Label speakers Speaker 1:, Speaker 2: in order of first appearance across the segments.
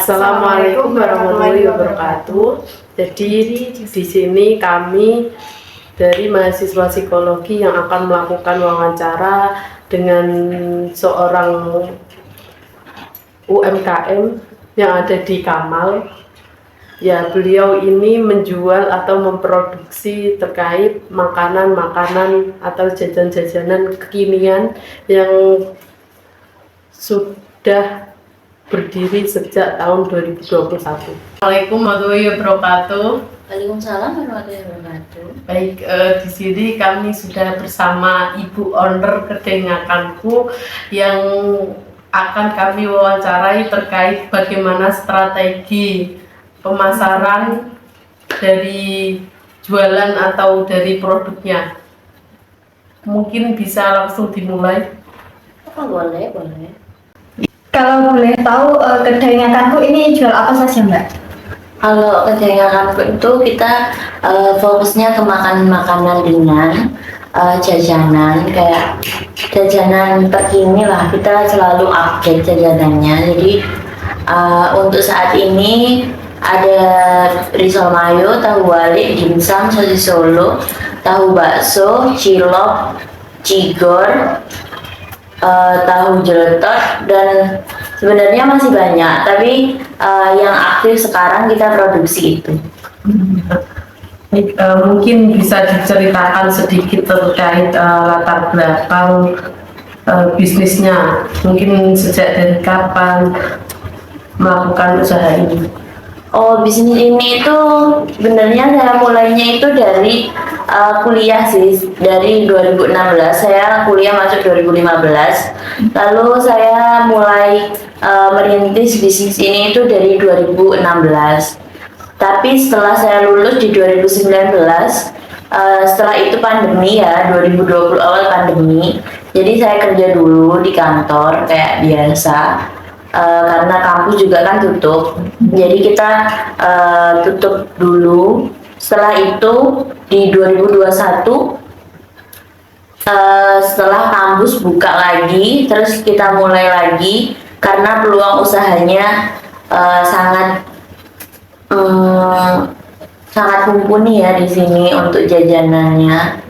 Speaker 1: Assalamualaikum warahmatullahi wabarakatuh. Jadi di sini kami dari mahasiswa psikologi yang akan melakukan wawancara dengan seorang UMKM yang ada di Kamal. Ya, beliau ini menjual atau memproduksi terkait makanan-makanan atau jajan-jajanan kekinian yang sudah berdiri sejak tahun 2021. Assalamualaikum warahmatullahi wabarakatuh.
Speaker 2: Waalaikumsalam warahmatullahi wabarakatuh.
Speaker 1: Baik, di sini kami sudah bersama Ibu Owner Kedai Ngakanku yang akan kami wawancarai terkait bagaimana strategi pemasaran dari jualan atau dari produknya. Mungkin bisa langsung dimulai.
Speaker 2: Boleh.
Speaker 3: Kalau boleh tahu, kedai Ngakanku ini jual apa saja, Mbak?
Speaker 2: Kalau kedai Ngakanku itu kita fokusnya ke makanan ringan, jajanan kayak jajanan terkini lah. Kita selalu update jajanannya. Jadi untuk saat ini ada risol mayo, tahu walik, dimsum, sosis Solo, tahu bakso, cilok, cigor, tahu jeletot, dan sebenarnya masih banyak, tapi yang aktif sekarang kita produksi itu.
Speaker 1: Mungkin bisa diceritakan sedikit terkait latar belakang bisnisnya, mungkin sejak dari kapan melakukan usaha ini.
Speaker 2: Bisnis ini itu sebenarnya saya mulainya itu dari kuliah sih, dari 2016. Saya kuliah masuk 2015. Lalu saya mulai merintis bisnis ini itu dari 2016. Tapi setelah saya lulus di 2019, setelah itu pandemi ya, 2020 awal pandemi. Jadi saya kerja dulu di kantor kayak biasa. Karena kampus juga kan tutup, jadi kita tutup dulu. Setelah itu di 2021 setelah kampus buka lagi, terus kita mulai lagi karena peluang usahanya sangat mumpuni ya di sini untuk jajanannya.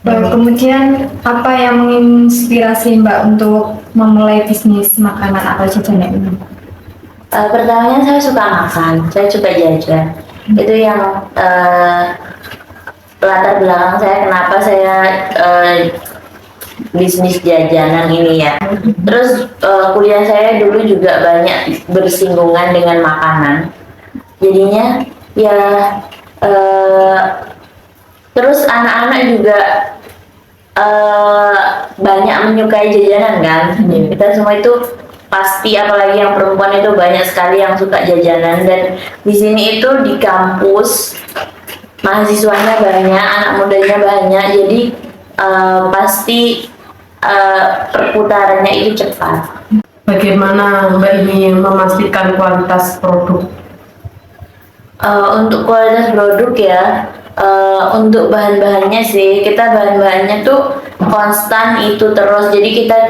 Speaker 3: Kemudian apa yang menginspirasi Mbak untuk memulai bisnis makanan atau jajanan ini?
Speaker 2: Pertamanya saya suka makan, saya suka jajan. Itu yang latar belakang saya kenapa saya bisnis jajanan ini ya. Terus kuliah saya dulu juga banyak bersinggungan dengan makanan. Jadinya ya terus anak-anak juga banyak menyukai jajanan kan. Kita semua itu pasti, apalagi yang perempuan itu banyak sekali yang suka jajanan. Dan di sini itu di kampus mahasiswanya banyak, anak mudanya banyak, jadi pasti perputarannya itu cepat.
Speaker 1: Bagaimana Mbak ini memastikan kualitas produk?
Speaker 2: Untuk kualitas produk ya, untuk bahan-bahannya sih, kita bahan-bahannya tuh konstan itu terus, jadi kita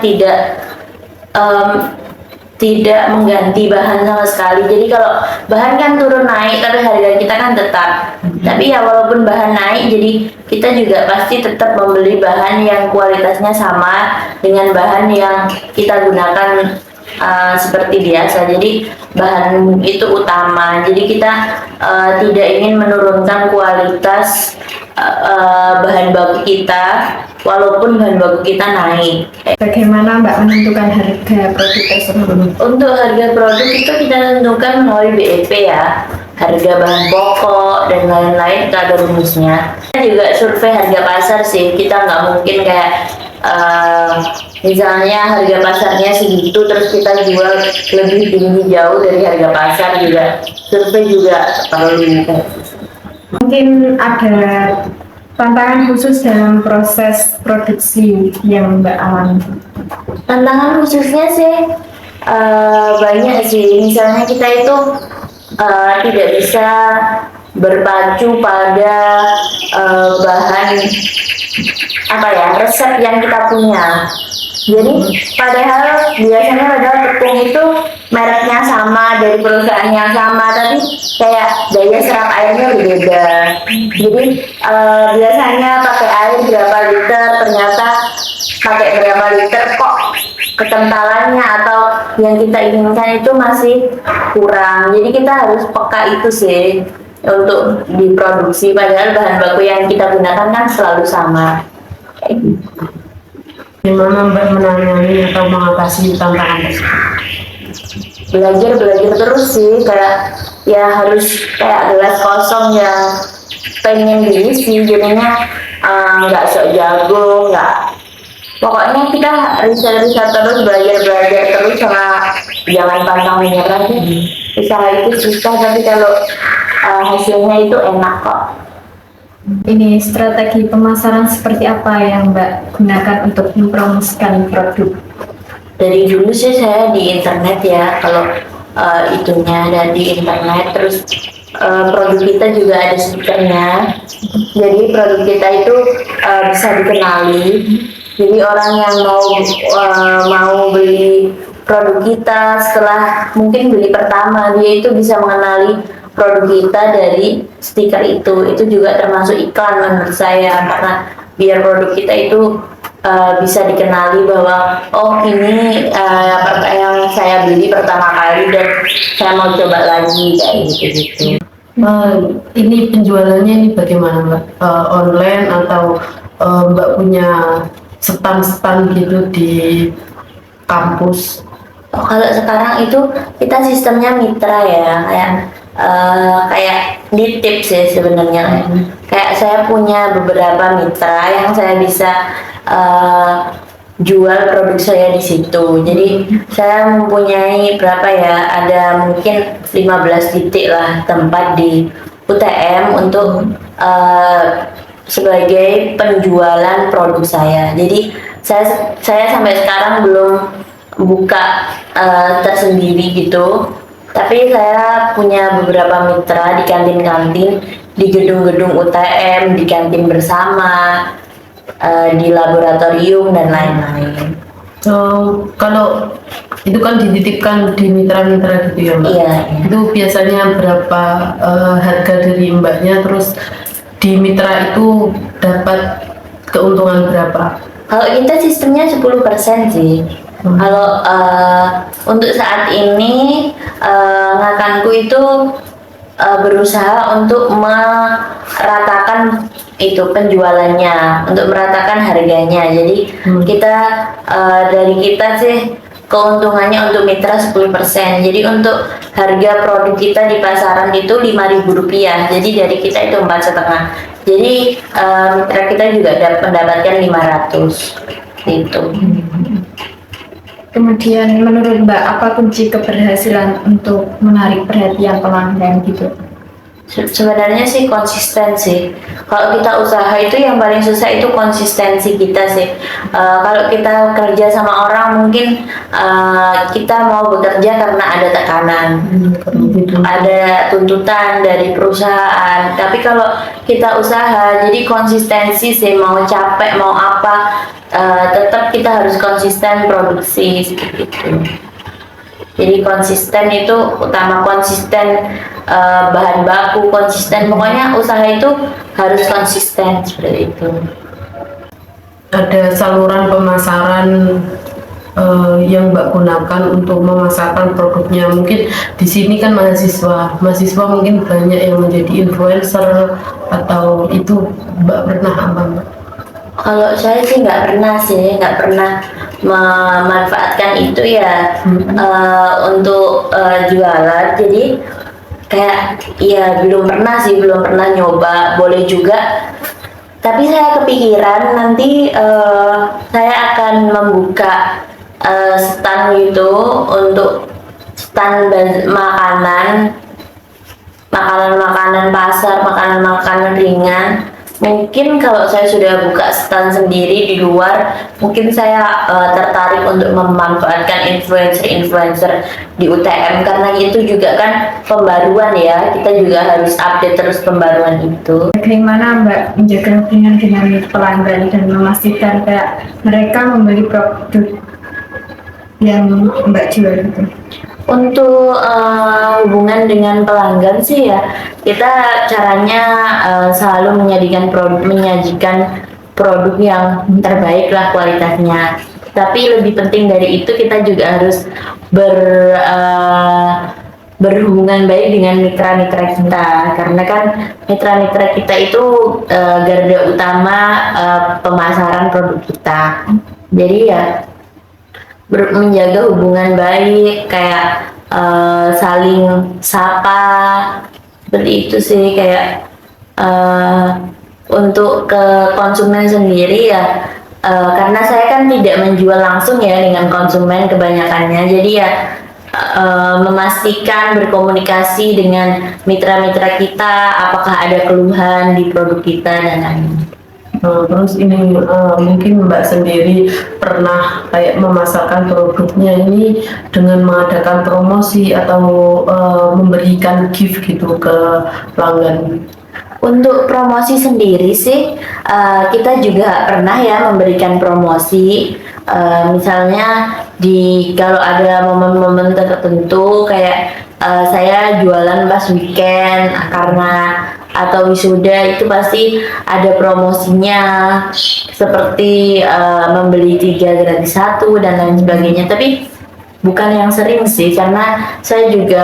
Speaker 2: tidak mengganti bahan sama sekali. Jadi kalau bahan kan turun naik, tapi harga kita kan tetap. Tapi ya walaupun bahan naik, jadi kita juga pasti tetap membeli bahan yang kualitasnya sama dengan bahan yang kita gunakan seperti biasa. Jadi bahan itu utama. Jadi kita tidak ingin menurunkan kualitas bahan baku kita, walaupun bahan baku kita naik.
Speaker 3: Bagaimana Mbak menentukan harga produk tersebut?
Speaker 2: Untuk harga produk itu kita tentukan melalui BEP ya, harga bahan pokok dan lain-lain, kita ada rumusnya. Kita juga survei harga pasar sih, kita nggak mungkin kayak misalnya harga pasarnya segitu terus kita jual lebih tinggi jauh dari harga pasar. Juga survei juga perlu.
Speaker 3: Mungkin ada tantangan khusus dalam proses produksi yang Mbak alami?
Speaker 2: Tantangan khususnya sih banyak sih. Misalnya kita itu tidak bisa berpacu pada bahan resep yang kita punya. Jadi padahal tepung itu mereknya sama dari perusahaan yang sama, tapi kayak daya serap airnya berbeda. Jadi biasanya pakai air berapa liter, ternyata pakai berapa liter kok kekentalannya atau yang kita inginkan itu masih kurang. Jadi kita harus peka itu sih untuk diproduksi, padahal bahan baku yang kita gunakan kan selalu sama. Kayak gitu.
Speaker 1: Gimana Mbak menangani atau mengatasi tantangan tersebut?
Speaker 2: Belajar terus sih, kayak ya harus kayak gelas kosong yang pengen diisi, jadinya nggak sok jago, nggak, pokoknya kita riset terus, belajar terus, sama jangan pantang menyerah sih. Usaha itu susah, tapi kalau hasilnya itu enak kok.
Speaker 3: Ini strategi pemasaran seperti apa yang Mbak gunakan untuk mempromosikan produk?
Speaker 2: Dari dulu sih saya di internet ya, kalau itunya dan di internet, terus produk kita juga ada stikernya, jadi produk kita itu bisa dikenali. Jadi orang yang mau beli produk kita, setelah mungkin beli pertama, dia itu bisa mengenali produk kita dari stiker itu juga termasuk iklan menurut saya, karena biar produk kita itu bisa dikenali bahwa oh ini yang saya beli pertama kali dan saya mau coba lagi, kayak gitu.
Speaker 1: Ini penjualannya ini bagaimana Mbak? Online atau Mbak punya stand gitu di kampus?
Speaker 2: Oh, kalau sekarang itu kita sistemnya mitra ya, kayak nitip sih sebenarnya. Kayak saya punya beberapa mitra yang saya bisa jual produk saya di situ. Jadi saya mempunyai berapa ya? Ada mungkin 15 titik lah tempat di UTM untuk sebagai penjualan produk saya. Jadi saya sampai sekarang belum buka tersendiri gitu. Tapi saya punya beberapa mitra di kantin-kantin, di gedung-gedung UTM, di kantin bersama, di laboratorium dan lain-lain.
Speaker 1: Kalau itu kan dititipkan di mitra-mitra gitu ya Mbak?
Speaker 2: Iya.
Speaker 1: Itu biasanya berapa harga dari Mbaknya, terus di mitra itu dapat keuntungan berapa?
Speaker 2: Kalau kita sistemnya 10% sih. Kalau untuk saat ini ngakanku itu berusaha untuk meratakan itu penjualannya, untuk meratakan harganya. Jadi kita dari kita sih keuntungannya untuk mitra 10%. Jadi untuk harga produk kita di pasaran itu Rp5.000. Jadi dari kita itu 4,5. Jadi mitra kita juga mendapatkan 500 gitu.
Speaker 3: Kemudian menurut Mbak, apa kunci keberhasilan untuk menarik perhatian pelanggan gitu?
Speaker 2: Sebenarnya sih konsistensi. Kalau kita usaha itu yang paling susah itu konsistensi kita sih. Kalau kita kerja sama orang mungkin kita mau bekerja karena ada tekanan, ada tuntutan dari perusahaan. Tapi kalau kita usaha, jadi konsistensi sih, mau capek mau apa, tetap kita harus konsisten produksi seperti itu. Jadi konsisten itu utama, konsisten bahan baku, konsisten, pokoknya usaha itu harus konsisten seperti itu.
Speaker 1: Ada saluran pemasaran yang Mbak gunakan untuk memasarkan produknya? Mungkin di sini kan mahasiswa mungkin banyak yang menjadi influencer, atau itu Mbak pernah apa Mbak?
Speaker 2: Kalau saya sih nggak pernah memanfaatkan itu ya untuk jualan. Jadi kayak ya belum pernah nyoba, boleh juga. Tapi saya kepikiran nanti saya akan membuka stand gitu, untuk stand makanan pasar, makanan ringan. Mungkin kalau saya sudah buka stand sendiri di luar, mungkin saya tertarik untuk memanfaatkan influencer-influencer di UTM, karena itu juga kan pembaruan ya, kita juga harus update terus pembaruan itu.
Speaker 3: Bagaimana Mbak menjaga hubungan dengan pelanggan dan memastikan kayak mereka membeli produk yang Mbak jual gitu?
Speaker 2: Untuk hubungan dengan pelanggan sih ya, kita caranya selalu menyajikan produk yang terbaik lah kualitasnya. Tapi lebih penting dari itu, kita juga harus berhubungan baik dengan mitra-mitra kita, karena kan mitra-mitra kita itu garda utama pemasaran produk kita. Jadi ya menjaga hubungan baik, kayak saling sapa, seperti itu sih. Kayak untuk ke konsumen sendiri ya, karena saya kan tidak menjual langsung ya dengan konsumen kebanyakannya, jadi ya memastikan berkomunikasi dengan mitra-mitra kita, apakah ada keluhan di produk kita dan lain-lain.
Speaker 1: Terus ini mungkin Mbak sendiri pernah kayak memasarkan produknya ini dengan mengadakan promosi atau memberikan gift gitu ke pelanggan.
Speaker 2: Untuk promosi sendiri sih, kita juga pernah ya memberikan promosi. Misalnya kalau ada momen-momen tertentu, kayak saya jualan pas weekend atau wisuda, itu pasti ada promosinya, seperti membeli 3 gratis 1 dan lain sebagainya. Tapi bukan yang sering sih, karena saya juga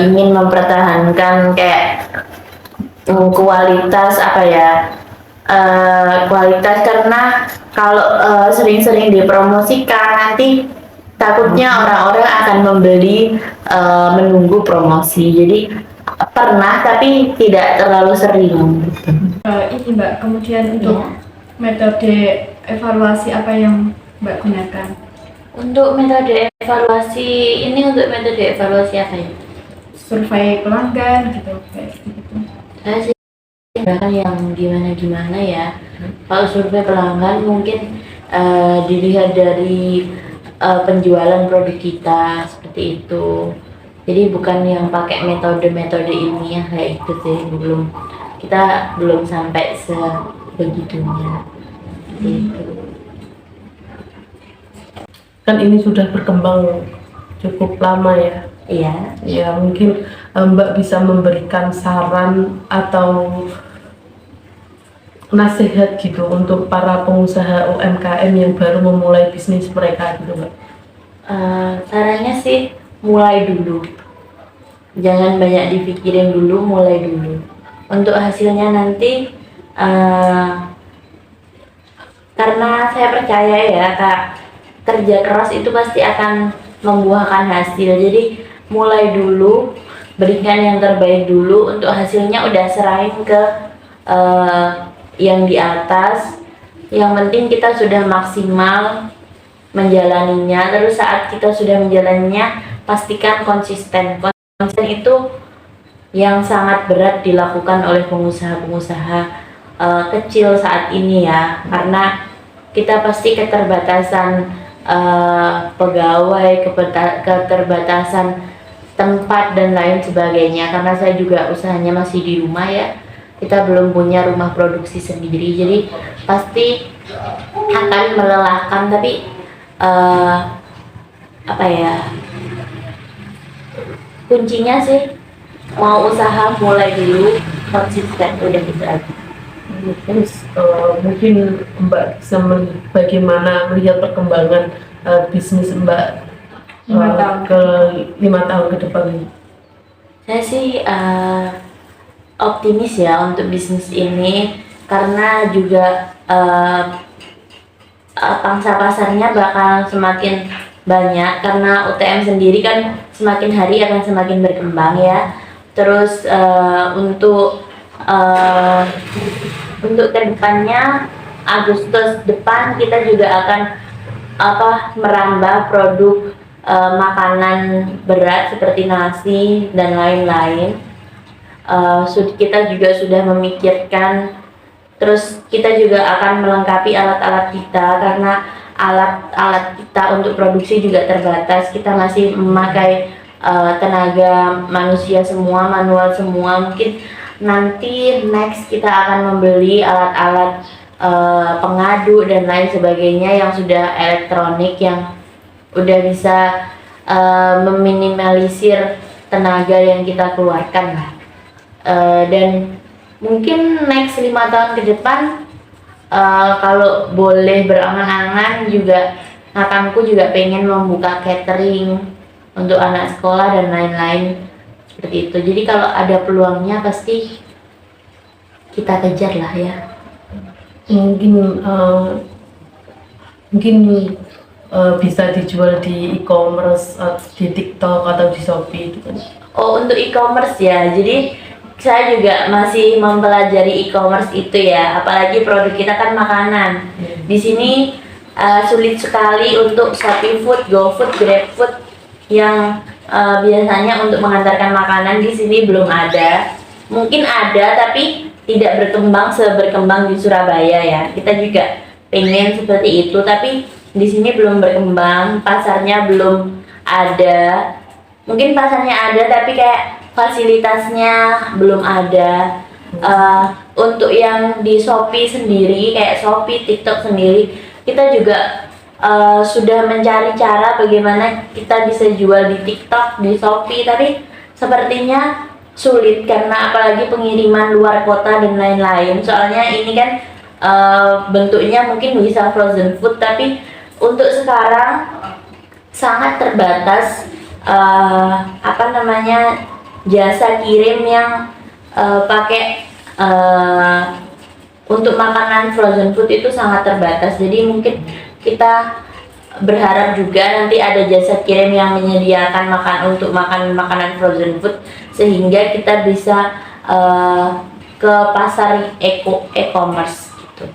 Speaker 2: ingin mempertahankan kayak kualitas kualitas, karena kalau sering-sering dipromosikan, nanti takutnya orang-orang akan membeli menunggu promosi. Jadi pernah, tapi tidak terlalu sering gitu.
Speaker 3: Ini Mbak, kemudian untuk metode evaluasi apa yang Mbak gunakan?
Speaker 2: Untuk metode evaluasi apa ya?
Speaker 3: Survei pelanggan gitu, kayak gitu.
Speaker 2: Saya sih bahkan yang gimana ya. Kalau survei pelanggan mungkin dilihat dari penjualan produk kita, seperti itu. Jadi bukan yang pakai metode-metode ini ya, kayak itu sih. Kita belum sampai sebegitunya gitu.
Speaker 1: Kan ini sudah berkembang cukup lama ya.
Speaker 2: Iya.
Speaker 1: Ya, mungkin Mbak bisa memberikan saran atau nasihat gitu untuk para pengusaha UMKM yang baru memulai bisnis mereka gitu, Mbak.
Speaker 2: Sarannya sih mulai dulu. Jangan banyak dipikirin dulu, mulai dulu. Untuk hasilnya nanti, karena saya percaya ya Kak, kerja keras itu pasti akan membuahkan hasil. Jadi mulai dulu, berikan yang terbaik dulu. Untuk hasilnya udah serahin ke yang di atas. Yang penting kita sudah maksimal menjalaninya. Terus saat kita sudah menjalaninya, pastikan konsisten. Konsisten itu yang sangat berat dilakukan oleh pengusaha-pengusaha kecil saat ini ya, karena kita pasti keterbatasan pegawai, keterbatasan tempat dan lain sebagainya. Karena saya juga usahanya masih di rumah ya, kita belum punya rumah produksi sendiri, jadi pasti akan melelahkan. Tapi kuncinya sih mau usaha, mulai dulu, konsisten, udah gitu aja.
Speaker 1: Terus mungkin Mbak bisa bagaimana melihat perkembangan bisnis Mbak 5 tahun ke depan ini?
Speaker 2: Saya sih optimis ya untuk bisnis ini, karena juga pangsa pasarnya bakal semakin banyak, karena UTM sendiri kan semakin hari akan semakin berkembang ya. Terus untuk kedepannya, Agustus depan kita juga akan merambah produk makanan berat seperti nasi dan lain-lain. Kita juga sudah memikirkan Terus kita juga akan melengkapi alat-alat kita karena alat-alat kita untuk produksi juga terbatas. Kita masih memakai tenaga manusia semua, manual semua. Mungkin nanti next kita akan membeli alat-alat pengaduk dan lain sebagainya yang sudah elektronik, yang udah bisa meminimalisir tenaga yang kita keluarkan lah. Dan mungkin next 5 tahun ke depan, kalau boleh berangan-angan juga, ngakanku juga pengen membuka catering untuk anak sekolah dan lain-lain seperti itu. Jadi kalau ada peluangnya pasti kita kejar lah ya.
Speaker 1: Mungkin bisa dijual di e-commerce, di TikTok atau di Shopee itu kan.
Speaker 2: Oh, untuk e-commerce ya. Jadi saya juga masih mempelajari e-commerce itu ya. Apalagi produk kita kan makanan. Di sini sulit sekali untuk Shopee Food, GoFood, GrabFood yang biasanya untuk mengantarkan makanan di sini belum ada. Mungkin ada tapi tidak seberkembang di Surabaya ya. Kita juga pengen seperti itu, tapi di sini belum berkembang, pasarnya belum ada. Mungkin pasarnya ada tapi kayak fasilitasnya belum ada. Untuk yang di Shopee sendiri, kayak Shopee, TikTok sendiri, kita juga sudah mencari cara bagaimana kita bisa jual di TikTok, di Shopee, tapi sepertinya sulit karena apalagi pengiriman luar kota dan lain-lain. Soalnya ini kan bentuknya mungkin bisa frozen food, tapi untuk sekarang sangat terbatas jasa kirim yang pakai untuk makanan frozen food itu sangat terbatas. Jadi mungkin kita berharap juga nanti ada jasa kirim yang menyediakan untuk makanan frozen food, sehingga kita bisa ke pasar e-commerce gitu.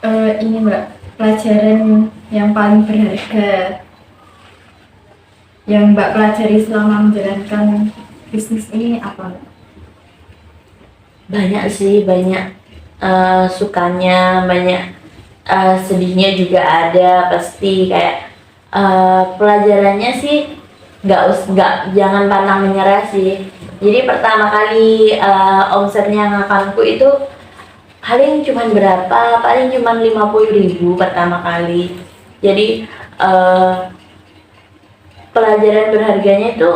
Speaker 3: Ini Mbak, pelajaran yang paling berharga yang Mbak pelajari selama menjalankan bisnis ini apa Mbak?
Speaker 2: Banyak sih, banyak sukanya, banyak sedihnya juga ada pasti. Kayak pelajarannya sih jangan pantang menyerah sih. Jadi pertama kali omsetnya ngakanku itu paling cuma berapa? Paling cuma 50.000 pertama kali. Jadi pelajaran berharganya itu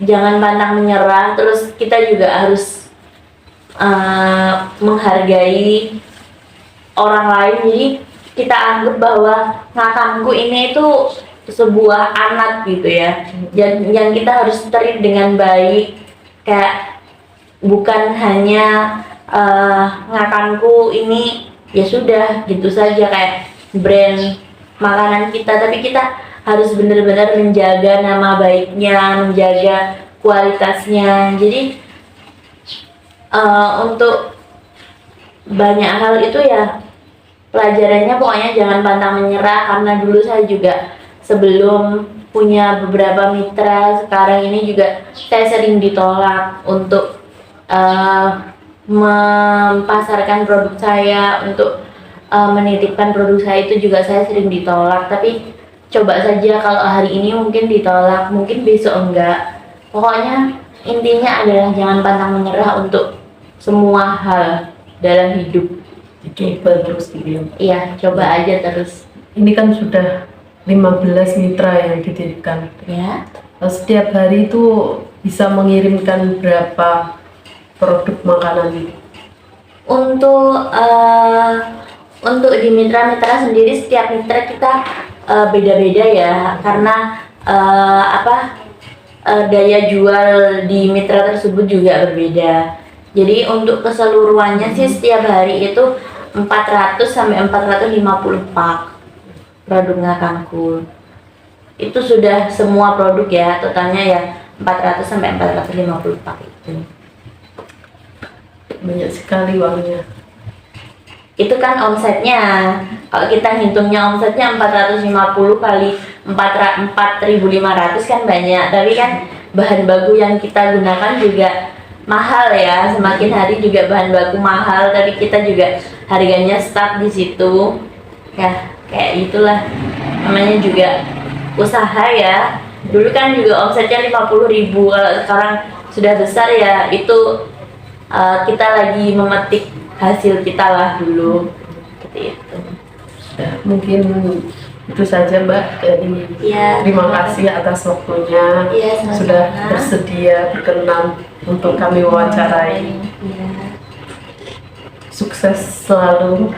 Speaker 2: jangan pantang menyerah. Terus kita juga harus menghargai orang lain. Jadi kita anggap bahwa ngakanku ini itu sebuah anak gitu ya, yang kita harus treat dengan baik. Kayak bukan hanya ngakanku ini ya sudah gitu saja kayak brand makanan kita, tapi kita harus benar-benar menjaga nama baiknya, menjaga kualitasnya. Jadi untuk banyak hal itu ya pelajarannya pokoknya jangan pantang menyerah. Karena dulu saya juga sebelum punya beberapa mitra, sekarang ini juga saya sering ditolak untuk mempasarkan produk saya, untuk menitipkan produk saya, itu juga saya sering ditolak. Tapi coba saja, kalau hari ini mungkin ditolak, mungkin besok enggak. Pokoknya intinya adalah jangan pantang menyerah untuk semua hal dalam hidup.
Speaker 1: Coba terus gitu.
Speaker 2: Iya, coba aja terus.
Speaker 1: Ini kan sudah 15 mitra yang didirikan.
Speaker 2: Ya.
Speaker 1: Setiap hari itu bisa mengirimkan berapa produk makanan?
Speaker 2: Untuk di mitra-mitra sendiri, setiap mitra kita beda-beda ya, karena daya jual di mitra tersebut juga berbeda. Jadi untuk keseluruhannya sih setiap hari itu 400 sampai 450 pak produk ngakanku. Itu sudah semua produk ya, totalnya ya 400 sampai 450 pak itu.
Speaker 1: Banyak sekali uangnya.
Speaker 2: Itu kan omsetnya. Kalau kita hitungnya omsetnya 450 kali 4.500 kan banyak. Tapi kan bahan baku yang kita gunakan juga mahal ya, semakin hari juga bahan baku mahal, tapi kita juga harganya stuck di situ. Ya, kayak itulah. Namanya juga usaha ya. Dulu kan juga omsetnya 50.000, kalau sekarang sudah besar ya itu kita lagi memetik hasil kita lah dulu. Seperti itu.
Speaker 1: Mungkin itu saja Mbak. Jadi
Speaker 2: Ya,
Speaker 1: terima kasih atas waktunya,
Speaker 2: Ya, sama-sama.
Speaker 1: sudah bersedia berkenan untuk kami wawancarai.
Speaker 2: Ya.
Speaker 1: Sukses selalu.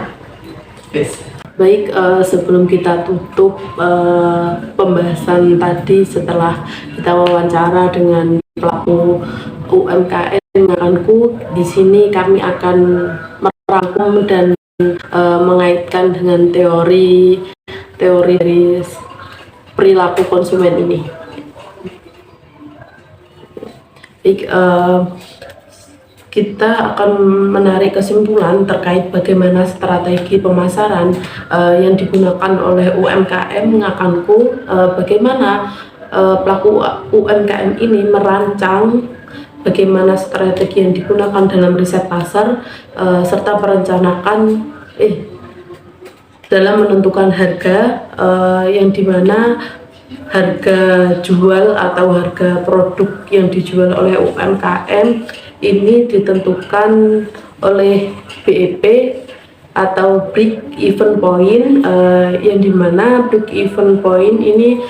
Speaker 1: Yes. Baik, sebelum kita tutup pembahasan tadi, setelah kita wawancara dengan pelaku UMKM Ngakanku, di sini kami akan merangkum dan mengaitkan dengan teori dari perilaku konsumen ini. Baik, kita akan menarik kesimpulan terkait bagaimana strategi pemasaran yang digunakan oleh UMKM Ngakanku, bagaimana pelaku UMKM ini merancang bagaimana strategi yang digunakan dalam riset pasar, serta merencanakan dalam menentukan harga, yang dimana harga jual atau harga produk yang dijual oleh UMKM ini ditentukan oleh BEP atau break even point, yang dimana break even point ini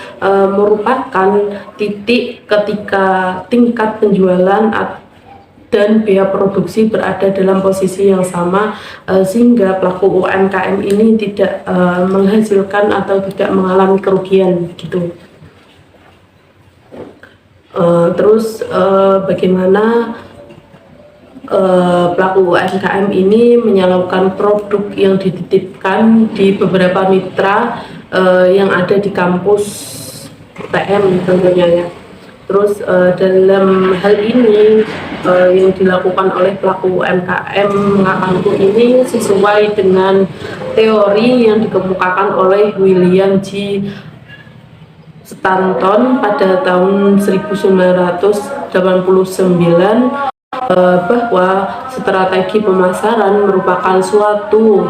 Speaker 1: merupakan titik ketika tingkat penjualan dan biaya produksi berada dalam posisi yang sama, sehingga pelaku UMKM ini tidak menghasilkan atau tidak mengalami kerugian gitu. Terus bagaimana pelaku UMKM ini menyalurkan produk yang dititipkan di beberapa mitra yang ada di kampus UTM tentunya ya. Terus dalam hal ini yang dilakukan oleh pelaku UMKM Ngakanku ini sesuai dengan teori yang dikemukakan oleh William G. Stanton pada tahun 1989, bahwa strategi pemasaran merupakan sesuatu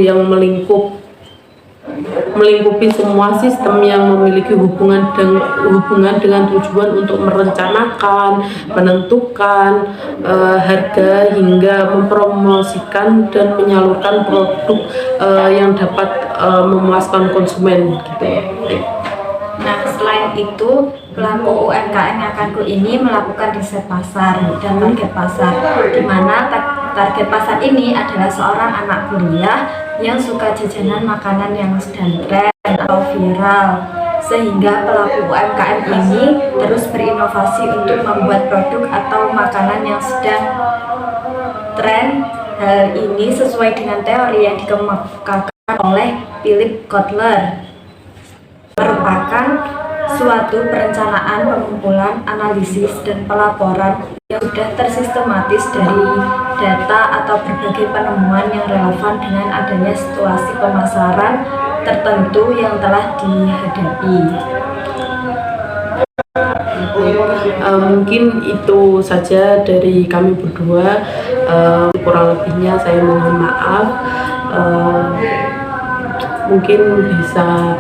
Speaker 1: yang melingkupi semua sistem yang memiliki hubungan dengan tujuan untuk merencanakan, menentukan harga hingga mempromosikan dan menyalurkan produk yang dapat memuaskan konsumen gitu.
Speaker 3: Nah, selain itu, pelaku UMKM Ngakanku ini melakukan riset pasar dan target pasar, di mana target pasar ini adalah seorang anak kuliah yang suka jajanan makanan yang sedang tren atau viral, sehingga pelaku UMKM ini terus berinovasi untuk membuat produk atau makanan yang sedang tren. Hal ini sesuai dengan teori yang dikemukakan oleh Philip Kotler, merupakan suatu perencanaan, pengumpulan, analisis, dan pelaporan yang sudah tersistematis dari data atau berbagai penemuan yang relevan dengan adanya situasi pemasaran tertentu yang telah dihadapi.
Speaker 1: Mungkin itu saja dari kami berdua, kurang lebihnya saya mohon maaf. Mungkin bisa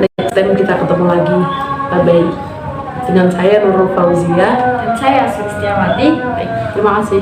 Speaker 1: next time kita ketemu lagi. Bye-bye. Dengan saya Nurul Fauzia
Speaker 3: Dan saya Sulistiawati.
Speaker 1: Baik, terima kasih.